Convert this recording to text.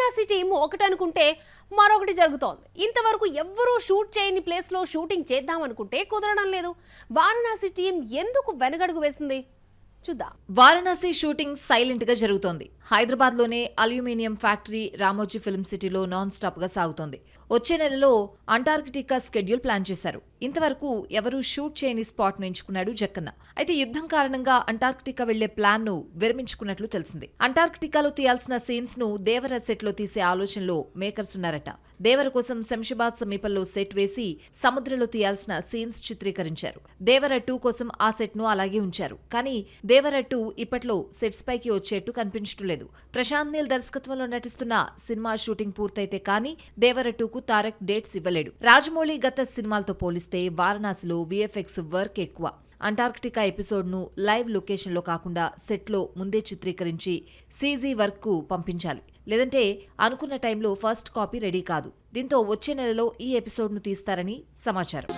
Varanasi team ఒకటనుకుంటే మరొకటి జరుగుతోంది. ఇంతవరకు ఎవ్వరూ షూట్ చేయని ప్లేస్లో షూటింగ్ చేద్దామనుకుంటే కుదరడం లేదు. వారణాసి టీం ఎందుకు వెనకడుగు వేసింది చూద్దాం. వారణాసి షూటింగ్ సైలెంట్ గా జరుగుతోంది. హైదరాబాద్ లోనే అల్యూమినియం ఫ్యాక్టరీ రామోజీ ఫిల్మ్ సిటీలో నాన్ స్టాప్ గా సాగుతోంది. వచ్చే నెలలో అంటార్కిటికా స్కెడ్యూల్ ప్లాన్ చేశారు. ఇంతవరకు ఎవరూ షూట్ చేయని స్పాట్ ను ఎంచుకున్నాడు జక్కన్న. అయితే యుద్ధం కారణంగా అంటార్కిటికా వెళ్లే ప్లాన్ ను విరమించుకున్నట్లు తెలిసింది. అంటార్కిటికాలో తీయాల్సిన సీన్స్ ను దేవర సెట్ లో తీసే ఆలోచనలో మేకర్స్ ఉన్నారట. దేవర కోసం శంషాబాద్ సమీపంలో సెట్ వేసి సముద్రంలో తీయాల్సిన సీన్స్ చిత్రీకరించారు. దేవర 2 కోసం ఆ సెట్ ను అలాగే ఉంచారు. కానీ దేవర 2 ఇప్పట్లో సెట్స్ పైకి వచ్చేట్టు కనిపించట్లేదు. ప్రశాంత్ నీల్ దర్శకత్వంలో నటిస్తున్న సినిమా షూటింగ్ పూర్తయితే కానీ దేవర 2కు తారక్ డేట్స్ ఇవ్వలేడు. రాజమౌళి గత సినిమాలతో పోలిస్తే వారణాసిలో విఎఫ్ఎక్స్ వర్క్ ఎక్కువ. అంటార్కిటికా ఎపిసోడ్ ను లైవ్ లొకేషన్ లో కాకుండా సెట్ లో ముందే చిత్రీకరించి సీజీ వర్క్ కు పంపించాలి. లేదంటే అనుకున్న టైంలో ఫస్ట్ కాపీ రెడీ కాదు. దీంతో వచ్చే నెలలో ఈ ఎపిసోడ్ ను తీస్తారని సమాచారం.